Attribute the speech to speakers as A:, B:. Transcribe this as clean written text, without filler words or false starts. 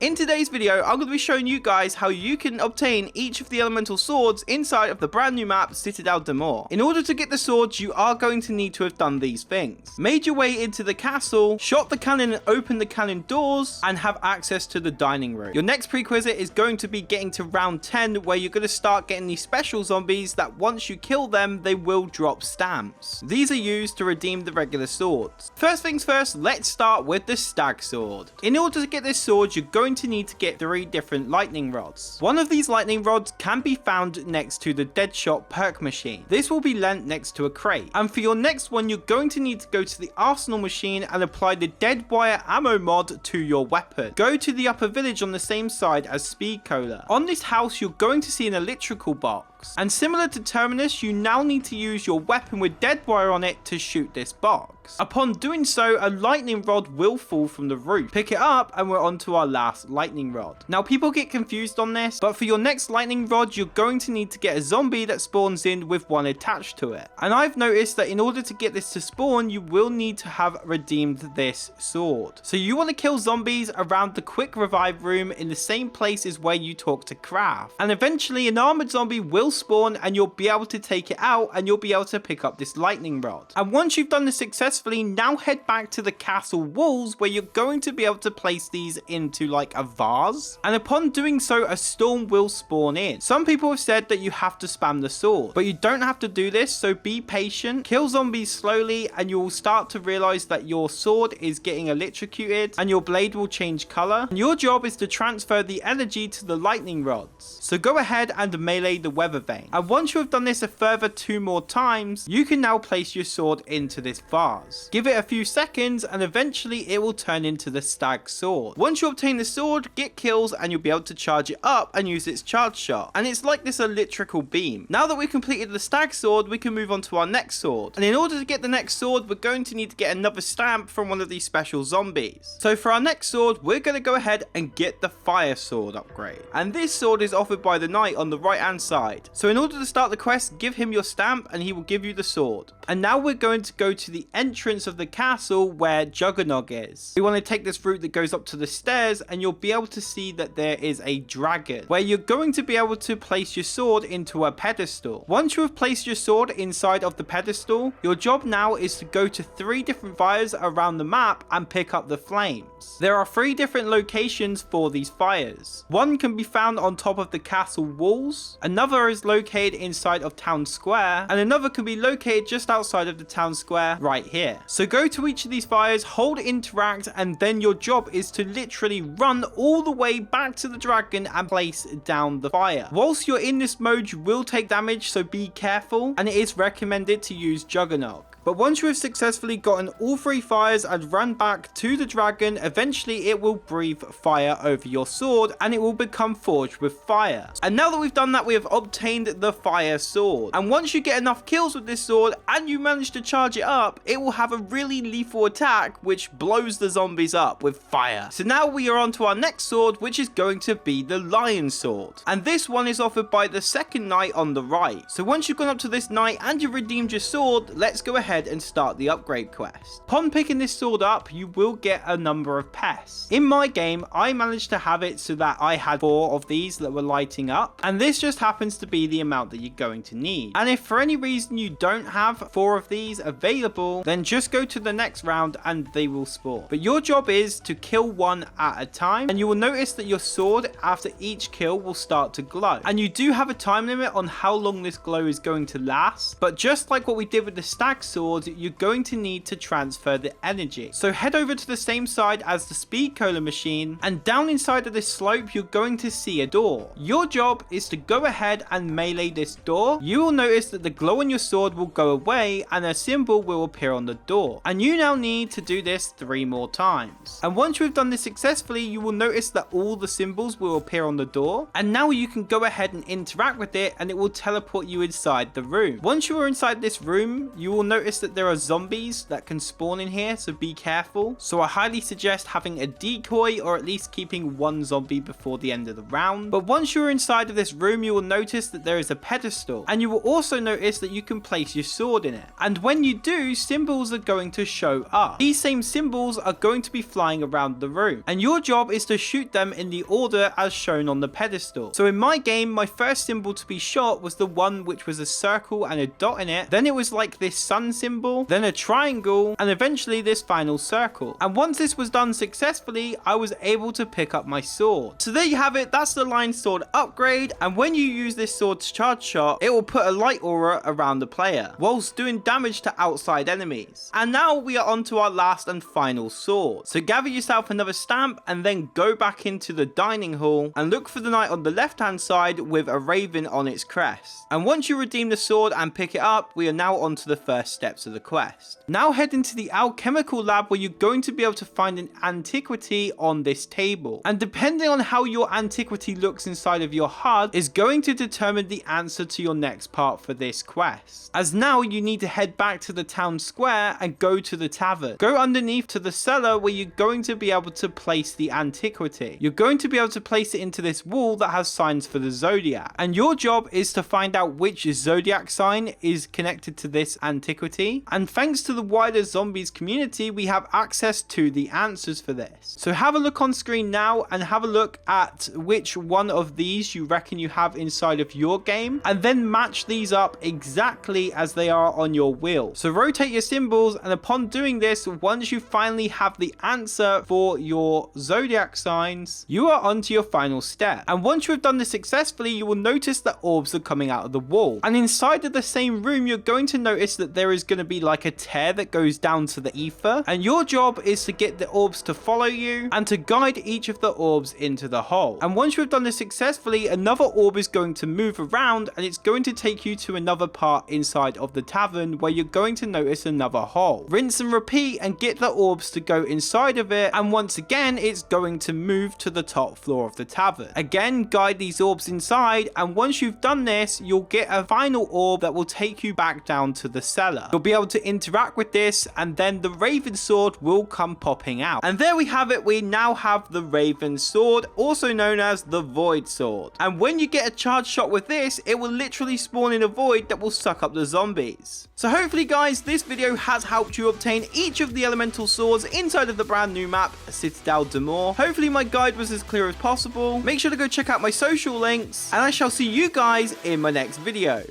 A: In today's video, I'm going to be showing you guys how you can obtain each of the elemental swords inside of the brand new map, Citadelle Des Morts. In order to get the swords, you are going to need to have done these things. Made your way into the castle, shot the cannon and opened the cannon doors, and have access to the dining room. Your next prerequisite is going to be getting to round 10, where you're going to start getting these special zombies that once you kill them, they will drop stamps. These are used to redeem the regular swords. First things first, let's start with the Stag Sword. In order to get this sword, you're going to need to get 3 different lightning rods. One of these lightning rods can be found next to the Deadshot perk machine. This will be lent next to a crate. And for your next one, you're going to need to go to the arsenal machine and apply the dead wire ammo mod to your weapon. Go to the upper village on the same side as Speed Cola. On this house, you're going to see an electrical box. And similar to Terminus, you now need to use your weapon with dead wire on it to shoot this box. Upon doing so, a lightning rod will fall from the roof. Pick it up and we're on to our last lightning rod. Now people get confused on this, but for your next lightning rod, you're going to need to get a zombie that spawns in with one attached to it. And I've noticed that in order to get this to spawn, you will need to have redeemed this sword. So you want to kill zombies around the quick revive room in the same place as where you talk to Craft. And eventually an armored zombie will spawn and you'll be able to take it out and you'll be able to pick up this lightning rod. And once you've done this successfully, now head back to the castle walls where you're going to be able to place these into like a vase. And upon doing so, a storm will spawn in. Some people have said that you have to spam the sword, but you don't have to do this, so be patient. Kill zombies slowly and you will start to realize that your sword is getting electrocuted and your blade will change color. And your job is to transfer the energy to the lightning rods. So go ahead and melee the weather vane. And once you have done this a further 2 more times, you can now place your sword into this vase. Give it a few seconds and eventually it will turn into the Stag Sword. Once you obtain the sword, get kills and you'll be able to charge it up and use its charge shot. And it's like this electrical beam. Now that we've completed the Stag Sword, we can move on to our next sword. And in order to get the next sword, we're going to need to get another stamp from one of these special zombies. So for our next sword, we're going to go ahead and get the Fire Sword upgrade. And this sword is offered by the knight on the right hand side. So in order to start the quest, give him your stamp and he will give you the sword. And now we're going to go to the entrance of the castle where Juggernog is. We want to take this route that goes up to the stairs and you'll be able to see that there is a dragon where you're going to be able to place your sword into a pedestal. Once you have placed your sword inside of the pedestal, your job now is to go to 3 different fires around the map and pick up the flames. There are 3 different locations for these fires. One can be found on top of the castle walls, another is located inside of town square, and another can be located just outside of the town square right here. So go to each of these fires, hold interact, and then your job is to literally run all the way back to the dragon and place down the fire. Whilst you're in this mode, you will take damage, so be careful, and it is recommended to use Juggernog. But once you have successfully gotten all 3 fires and run back to the dragon, eventually it will breathe fire over your sword and it will become forged with fire. And now that we've done that, we have obtained the Fire Sword. And once you get enough kills with this sword and you manage to charge it up, it will have a really lethal attack which blows the zombies up with fire. So now we are on to our next sword, which is going to be the Lion Sword. And this one is offered by the second knight on the right. So once you've gone up to this knight and you've redeemed your sword, let's go ahead and start the upgrade quest. Upon picking this sword up, you will get a number of pests. In my game, I managed to have it so that I had 4 of these that were lighting up, and this just happens to be the amount that you're going to need. And if for any reason you don't have 4 of these available, then just go to the next round and they will spawn. But your job is to kill 1 at a time, and you will notice that your sword after each kill will start to glow. And you do have a time limit on how long this glow is going to last, but just like what we did with the Stag Sword, you're going to need to transfer the energy. So head over to the same side as the Speed Cola machine, and down inside of this slope you're going to see a door. Your job is to go ahead and melee this door. You will notice that the glow on your sword will go away and a symbol will appear on the door, and you now need to do this 3 more times. And once you have done this successfully, you will notice that all the symbols will appear on the door, and now you can go ahead and interact with it and it will teleport you inside the room. Once you are inside this room, you will notice notice that there are zombies that can spawn in here, so be careful. So I highly suggest having a decoy or at least keeping one zombie before the end of the round. But once you're inside of this room, you will notice that there is a pedestal, and you will also notice that you can place your sword in it. And when you do, symbols are going to show up. These same symbols are going to be flying around the room, and your job is to shoot them in the order as shown on the pedestal. So in my game, my first symbol to be shot was the one which was a circle and a dot in it. Then it was like this sun symbol, then a triangle, and eventually this final circle. And once this was done successfully, I was able to pick up my sword. So there you have it. That's the line sword upgrade. And when you use this sword's charge shot, it will put a light aura around the player whilst doing damage to outside enemies. And now we are on to our last and final sword. So gather yourself another stamp and then go back into the dining hall and look for the knight on the left hand side with a raven on its crest. And once you redeem the sword and pick it up, we are now on to the first steps of the quest. Now head into the alchemical lab where you're going to be able to find an antiquity on this table. And depending on how your antiquity looks inside of your HUD is going to determine the answer to your next part for this quest. As now you need to head back to the town square and go to the tavern. Go underneath to the cellar where you're going to be able to place the antiquity. You're going to be able to place it into this wall that has signs for the zodiac. And your job is to find out which zodiac sign is connected to this antiquity. And thanks to the wider zombies community, we have access to the answers for this. So have a look on screen now and have a look at which one of these you reckon you have inside of your game, and then match these up exactly as they are on your wheel. So rotate your symbols, and upon doing this, once you finally have the answer for your zodiac signs, you are on to your final step. And once you have done this successfully, you will notice that orbs are coming out of the wall. And inside of the same room, you're going to notice that there is going to be like a tear that goes down to the ether. And your job is to get the orbs to follow you and to guide each of the orbs into the hole. And once you have done this successfully, another orb is going to move around and it's going to take you to another part inside of the tavern where you're going to notice another hole. Rinse and repeat and get the orbs to go inside of it, and once again it's going to move to the top floor of the tavern. Again, guide these orbs inside, and once you've done this, you'll get a final orb that will take you back down to the cellar. You'll be able to interact with this, and then the Raven Sword will come popping out. And there we have it. We now have the Raven Sword, also known as the Void Sword. And when you get a charge shot with this, it will literally spawn in a void that will suck up the zombies. So hopefully guys, this video has helped you obtain each of the elemental swords inside of the brand new map, Citadelle Des Morts. Hopefully my guide was as clear as possible. Make sure to go check out my social links, and I shall see you guys in my next video.